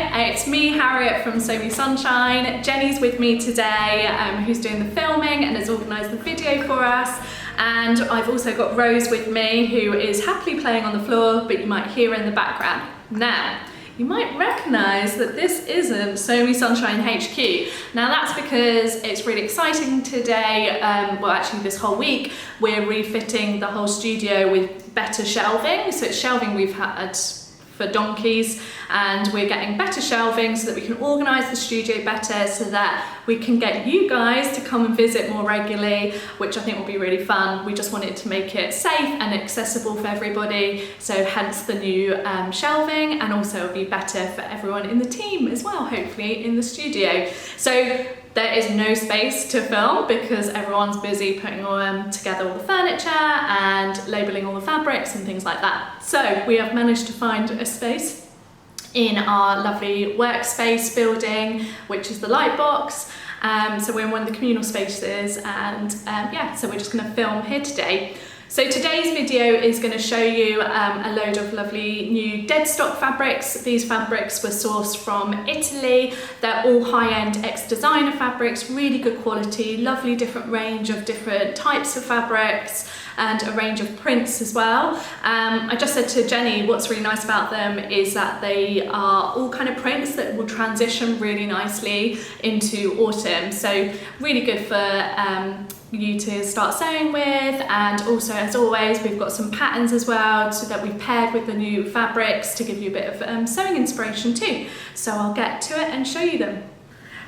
it's me, Harriet from So Me Sunshine. Jenny's with me today, who's doing the filming and has organised the video for us. And I've also got Rose with me, who is happily playing on the floor, but you might hear her in the background. Now, you might recognise that this isn't So Me Sunshine HQ. Now that's because it's really exciting today, well actually this whole week, we're refitting the whole studio with better shelving. So it's shelving we've had for donkeys, and we're getting better shelving so that we can organise the studio better, so that we can get you guys to come and visit more regularly, which I think will be really fun. We just wanted to make it safe and accessible for everybody, so hence the new shelving, and also it'll be better for everyone in the team as well, hopefully in the studio. So there is no space to film because everyone's busy putting together all the furniture and labelling all the fabrics and things like that. So we have managed to find a space in our lovely workspace building, which is the light box. So we're in one of the communal spaces, and yeah, so we're just going to film here today. So today's video is going to show you a load of lovely new Deadstock fabrics. These fabrics were sourced from Italy. They're all high-end ex-designer fabrics, really good quality, lovely different range of different types of fabrics, and a range of prints as well. I just said to Jenny, what's really nice about them is that they are all kind of prints that will transition really nicely into autumn. So really good for you to start sewing with, and also as always we've got some patterns as well, so that we've paired with the new fabrics to give you a bit of sewing inspiration too. So I'll get to it and show you them.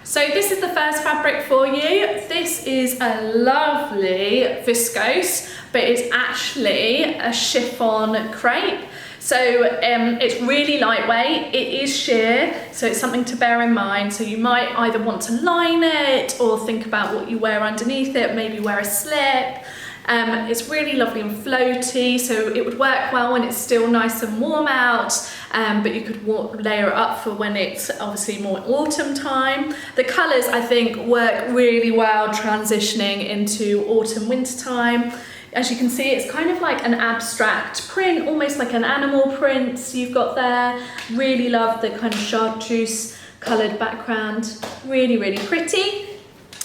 So this is the first fabric for you. This is a lovely viscose, but it's actually a chiffon crepe. So it's really lightweight, it is sheer, so it's something to bear in mind. So you might either want to line it or think about what you wear underneath it, maybe wear a slip. It's really lovely and floaty, so it would work well when it's still nice and warm out, but you could layer it up for when it's obviously more autumn time. The colours I think work really well transitioning into autumn winter time. As you can see, it's kind of like an abstract print, almost like an animal print you've got there. Really love the kind of chartreuse coloured background. Really, really pretty.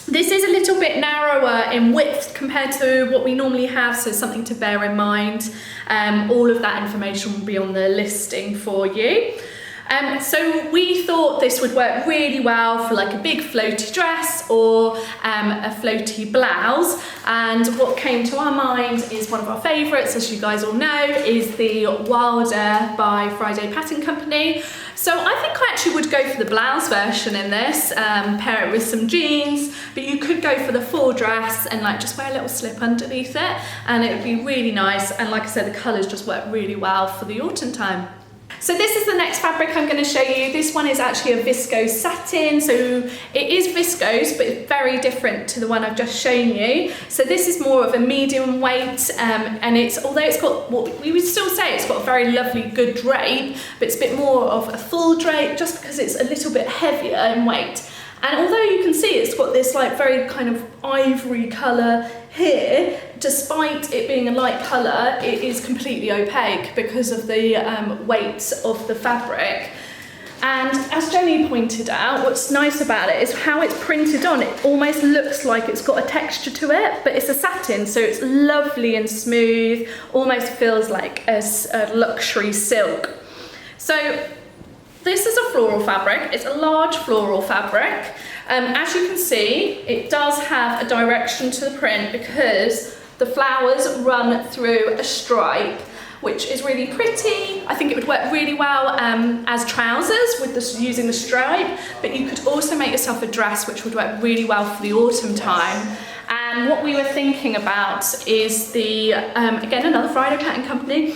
This is a little bit narrower in width compared to what we normally have, so something to bear in mind. All of that information will be on the listing for you. So we thought this would work really well for like a big floaty dress or a floaty blouse, and what came to our mind is one of our favourites, as you guys all know, is the Wilder by Friday Pattern Company. So I think I actually would go for the blouse version in this, pair it with some jeans, but you could go for the full dress and like just wear a little slip underneath it, and it would be really nice, and like I said, the colours just work really well for the autumn time. So this is the next fabric I'm going to show you. This one is actually a viscose satin, so it is viscose, but it's very different to the one I've just shown you. So this is more of a medium weight, and it's, although it's got, what we would still say it's got a very lovely good drape, but it's a bit more of a full drape just because it's a little bit heavier in weight. And although you can see it's got this like very kind of ivory colour here, despite it being a light colour, it is completely opaque because of the weight of the fabric. And as Jenny pointed out, what's nice about it is how it's printed on. It almost looks like it's got a texture to it, but it's a satin, so it's lovely and smooth, almost feels like a luxury silk. So this is a floral fabric. It's a large floral fabric. As you can see, it does have a direction to the print because the flowers run through a stripe, which is really pretty. I think it would work really well as trousers with this, using the stripe, but you could also make yourself a dress, which would work really well for the autumn time. And what we were thinking about is the, again, another Friday Pattern Company,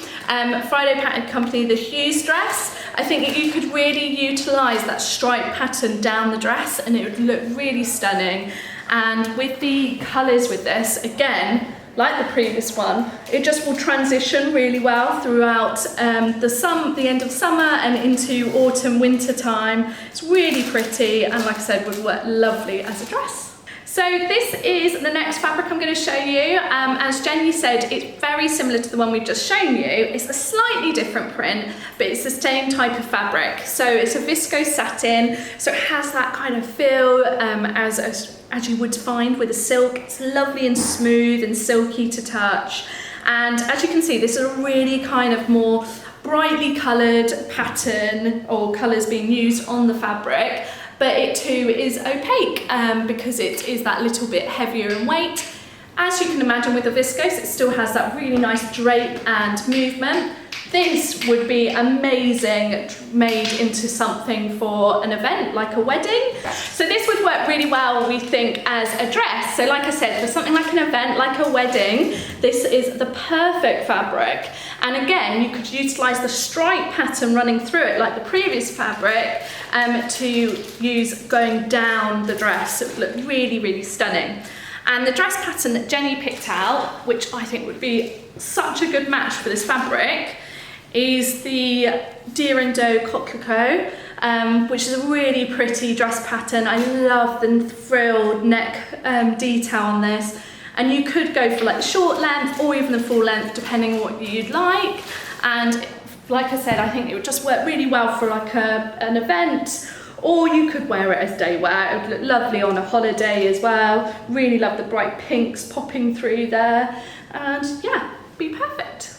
the Hughes dress. I think that you could really utilise that stripe pattern down the dress and it would look really stunning. And with the colours with this, again, like the previous one, it just will transition really well throughout the end of summer and into autumn, winter time. It's really pretty, and like I said, would work lovely as a dress. So this is the next fabric I'm going to show you. As Jenny said, it's very similar to the one we've just shown you. It's a slightly different print, but it's the same type of fabric. So it's a viscose satin, so it has that kind of feel as you would find with a silk. It's lovely and smooth and silky to touch. And as you can see, this is a really kind of more brightly coloured pattern or colours being used on the fabric. But it too is opaque because it is that little bit heavier in weight. As you can imagine with the viscose, it still has that really nice drape and movement. This would be amazing made into something for an event, like a wedding. So this would work really well, we think, as a dress. So like I said, for something like an event, like a wedding, this is the perfect fabric. And again, you could utilize the stripe pattern running through it, like the previous fabric, to use going down the dress. It would look really, really stunning. And the dress pattern that Jenny picked out, which I think would be such a good match for this fabric, is the Deer and Doe Coquelicot, which is a really pretty dress pattern. I love the frilled neck detail on this. And you could go for like the short length or even the full length, depending on what you'd like. And like I said, I think it would just work really well for like an event, or you could wear it as day wear. It would look lovely on a holiday as well. Really love the bright pinks popping through there. And yeah, be perfect.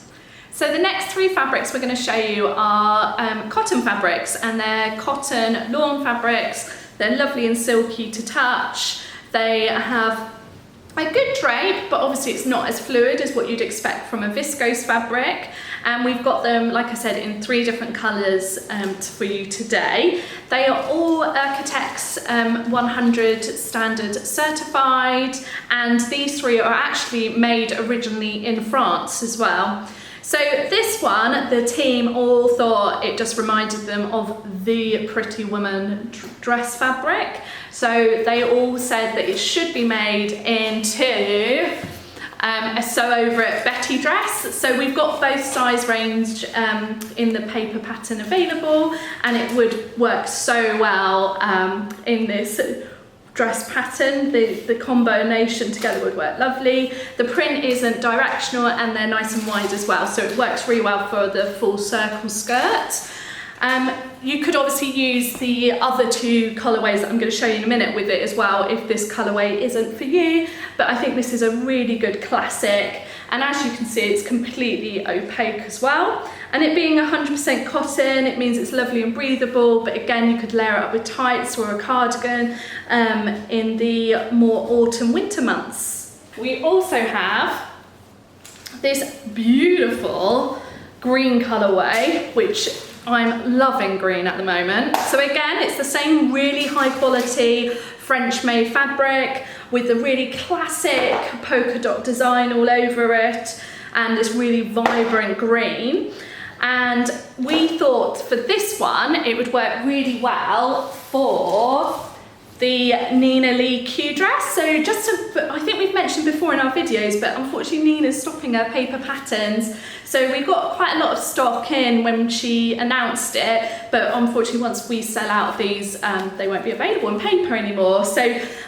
So the next three fabrics we're going to show you are cotton fabrics, and they're cotton lawn fabrics. They're lovely and silky to touch. They have a good drape, but obviously it's not as fluid as what you'd expect from a viscose fabric. And we've got them, like I said, in 3 different colours for you today. They are all Architects 100 standard certified, and these 3 are actually made originally in France as well. So this one, the team all thought it just reminded them of the Pretty Woman dress fabric. So they all said that it should be made into a sew over it Betty dress. So we've got both size range in the paper pattern available, and it would work so well in this dress pattern. The combination together would work lovely. The print isn't directional, and they're nice and wide as well, so it works really well for the full circle skirt. You could obviously use the other 2 colourways that I'm going to show you in a minute with it as well if this colourway isn't for you, but I think this is a really good classic, and as you can see, it's completely opaque as well. And it being 100% cotton, it means it's lovely and breathable, but again, you could layer it up with tights or a cardigan in the more autumn winter months. We also have this beautiful green colourway, which I'm loving green at the moment. So again, it's the same really high quality French made fabric with the really classic polka dot design all over it, and this really vibrant green. And we thought for this one, it would work really well for the Nina Lee Q dress. So I think we've mentioned before in our videos, but unfortunately Nina's stopping her paper patterns. So we got quite a lot of stock in when she announced it, but unfortunately once we sell out of these, they won't be available in paper anymore. So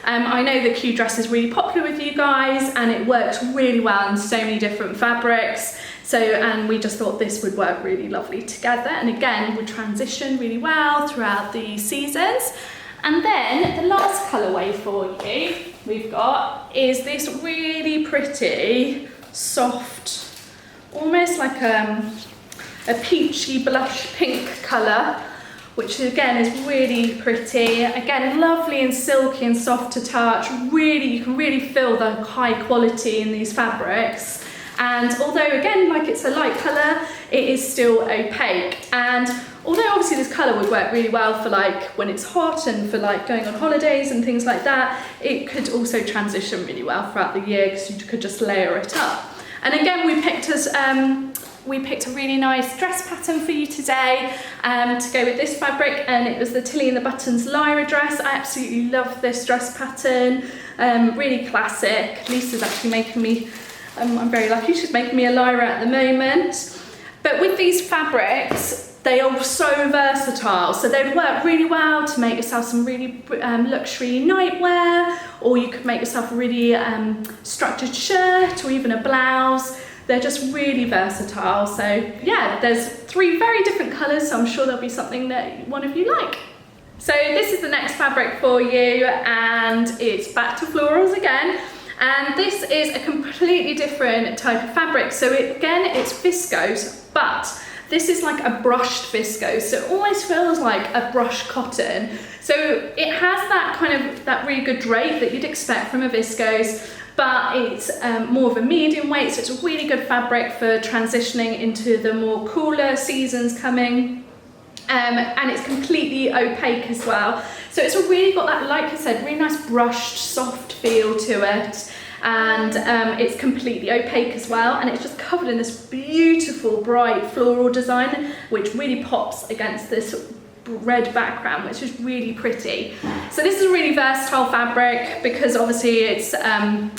I know the Q dress is really popular with you guys, and it works really well in so many different fabrics. So, and we just thought this would work really lovely together, and again, would transition really well throughout the seasons. And then the last colourway for you we've got is this really pretty, soft, almost like a peachy blush pink colour, which again is really pretty. Again, lovely and silky and soft to touch. Really, you can really feel the high quality in these fabrics. And although again, like it's a light colour, it is still opaque. And although obviously this colour would work really well for like when it's hot and for like going on holidays and things like that, it could also transition really well throughout the year because you could just layer it up. And again, we picked a really nice dress pattern for you today to go with this fabric, and it was the Tilly and the Buttons Lyra dress. I absolutely love this dress pattern, really classic. Lisa's actually making me, I'm very lucky, she's making me a Lyra at the moment. But with these fabrics, they are so versatile, so they'd work really well to make yourself some really luxury nightwear, or you could make yourself a really structured shirt or even a blouse. They're just really versatile. So yeah, there's 3 very different colours, so I'm sure there'll be something that one of you like. So this is the next fabric for you, and it's back to florals again. And this is a completely different type of fabric. So it's viscose, but this is like a brushed viscose, so it almost feels like a brushed cotton. So it has that that really good drape that you'd expect from a viscose, but it's more of a medium weight, so it's a really good fabric for transitioning into the more cooler seasons coming. And it's completely opaque as well. So it's really got that, like I said, really nice brushed, soft feel to it. And it's completely opaque as well, and it's just covered in this beautiful bright floral design, which really pops against this red background, which is really pretty. So this is a really versatile fabric because obviously it's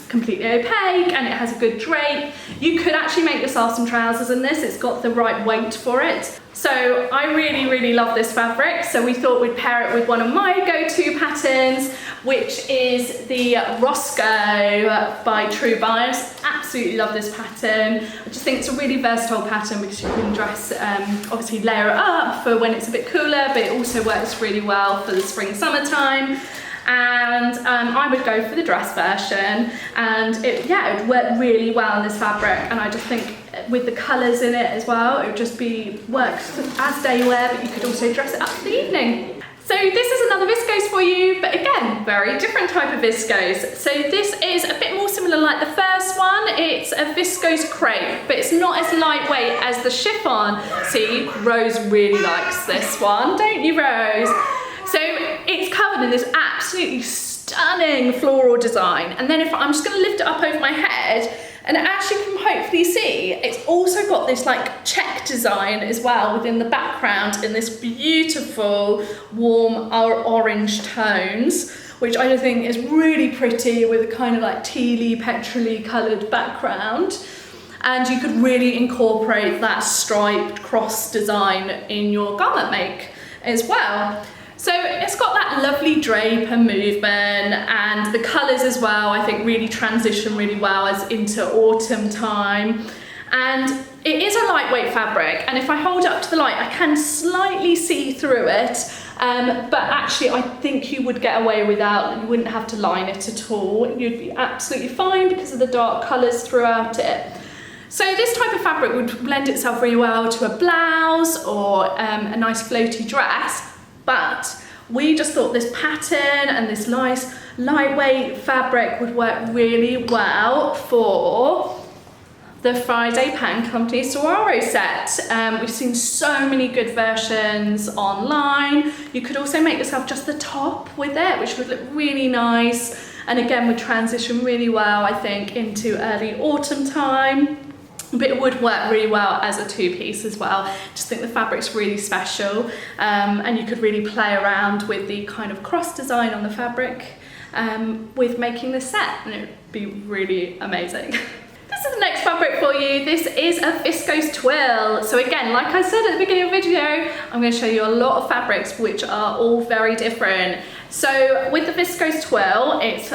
completely opaque and it has a good drape. You could actually make yourself some trousers in this. It's got the right weight for it. So I really love this fabric, so we thought we'd pair it with one of my go-to patterns, which is the Roscoe by True Bias. Absolutely love this pattern. I just think it's a really versatile pattern because you can dress, obviously layer it up for when it's a bit cooler, but it also works really well for the spring, summertime. And I would go for the dress version, and it would work really well in this fabric, and I just think with the colours in it as well, it would just work as day wear, but you could also dress it up for the evening. So this is another viscose for you, but again, very different type of viscose. So this is a bit more similar like the first one. It's a viscose crepe, but it's not as lightweight as the chiffon. See, Rose really likes this one, don't you, Rose? So it's covered in this absolutely stunning floral design, and then I'm just going to lift it up over my head, and as you can hopefully see, it's also got this like check design as well within the background in this beautiful warm orange tones, which I think is really pretty with a kind of like tealy, petrol-y coloured background. And you could really incorporate that striped cross design in your garment make as well. So it's got that lovely drape and movement, and the colours as well I think really transition really well as into autumn time. And it is a lightweight fabric, and if I hold it up to the light I can slightly see through it, but actually I think you would get away without, you wouldn't have to line it at all. You'd be absolutely fine because of the dark colours throughout it. So this type of fabric would blend itself really well to a blouse or a nice floaty dress. But we just thought this pattern and this nice lightweight fabric would work really well for the Friday Pan Company Saguaro set. We've seen so many good versions online. You could also make yourself just the top with it, which would look really nice. And again, would transition really well, I think, into early autumn time. But it would work really well as a two-piece as well. Just think the fabric's really special, and you could really play around with the kind of cross design on the fabric with making this set, and it would be really amazing. This is the next fabric for you. This is a viscose twill. So again, like I said at the beginning of the video, I'm going to show you a lot of fabrics which are all very different. So with the viscose twill, it's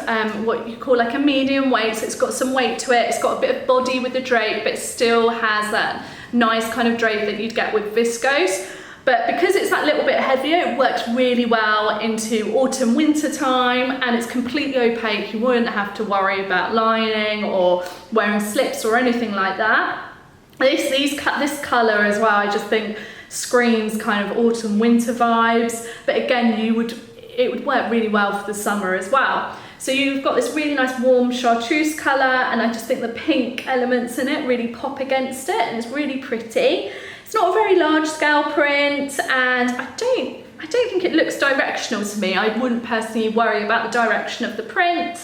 what you call like a medium weight, so it's got some weight to it, it's got a bit of body with the drape, but it still has that nice kind of drape that you'd get with viscose. But because it's that little bit heavier, it works really well into autumn, winter time, and it's completely opaque. You wouldn't have to worry about lining or wearing slips or anything like that. This colour as well, I just think screams kind of autumn, winter vibes. But again, it would work really well for the summer as well. So you've got this really nice warm chartreuse colour, and I just think the pink elements in it really pop against it, and it's really pretty. It's not a very large scale print, and I don't think it looks directional to me. I wouldn't personally worry about the direction of the print.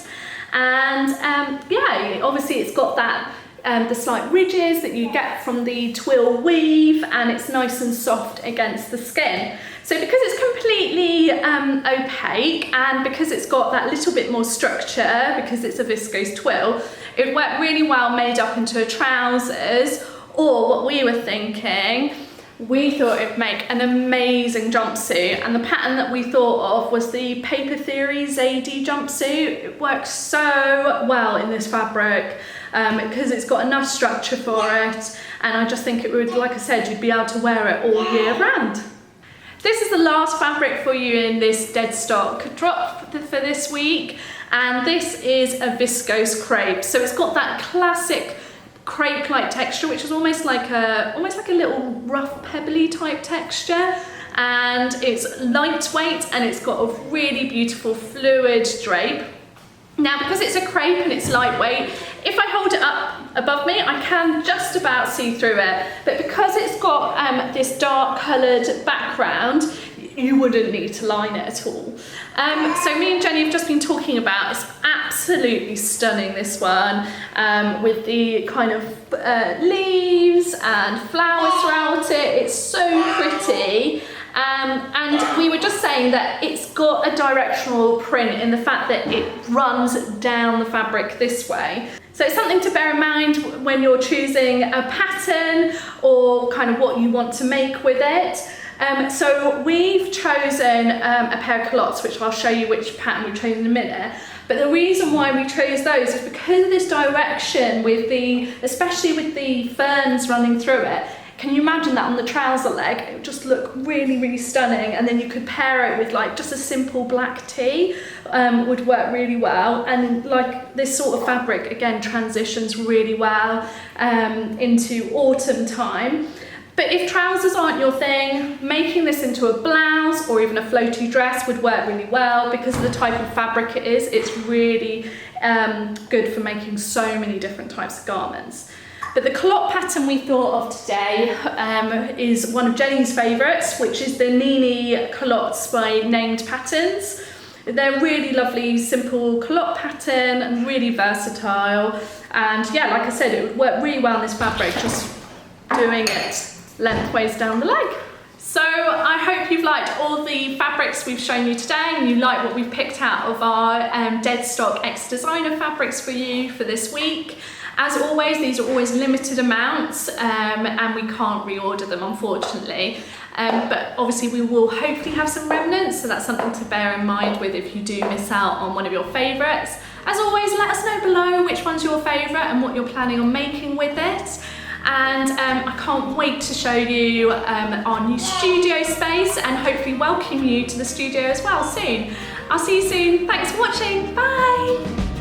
And yeah, obviously it's got that the slight ridges that you get from the twill weave, and it's nice and soft against the skin. So because it's completely opaque, and because it's got that little bit more structure, because it's a viscose twill, it would work really well made up into trousers. Or what we were thinking, we thought it'd make an amazing jumpsuit, and the pattern that we thought of was the Paper Theory Zadie jumpsuit. It works so well in this fabric because it's got enough structure for it, and I just think it would, like I said, you'd be able to wear it all year round. This is the last fabric for you in this Deadstock drop for this week, and this is a viscose crepe. So it's got that classic crepe-like texture, which is almost like a little rough pebbly type texture, and it's lightweight and it's got a really beautiful fluid drape. Now, because it's a crepe and it's lightweight, if I hold it up above me, I can just about see through it, but because it's got this dark coloured background, you wouldn't need to line it at all. So me and Jenny have just been talking about, it's absolutely stunning, this one, with the kind of leaves and flowers throughout it. It's so pretty. And we were just saying that it's got a directional print in the fact that it runs down the fabric this way. So it's something to bear in mind when you're choosing a pattern or kind of what you want to make with it. So we've chosen a pair of culottes, which I'll show you which pattern we've chosen in a minute. But the reason why we chose those is because of this direction with especially with the ferns running through it. Can you imagine that on the trouser leg? It would just look really, really stunning. And then you could pair it with like just a simple black tee, would work really well. And like this sort of fabric, again, transitions really well into autumn time. But if trousers aren't your thing, making this into a blouse or even a floaty dress would work really well because of the type of fabric it is. It's really good for making so many different types of garments. But the culotte pattern we thought of today is one of Jenny's favourites, which is the Nini culottes by Named Patterns. They're really lovely, simple culotte pattern and really versatile. And yeah, like I said, it would work really well in this fabric, just doing it lengthways down the leg. So I hope you've liked all the fabrics we've shown you today and you like what we've picked out of our Deadstock X Designer fabrics for you for this week. As always, these are always limited amounts and we can't reorder them, unfortunately. But obviously we will hopefully have some remnants, so that's something to bear in mind with if you do miss out on one of your favourites. As always, let us know below which one's your favourite and what you're planning on making with it. And I can't wait to show you our new studio space and hopefully welcome you to the studio as well soon. I'll see you soon. Thanks for watching. Bye.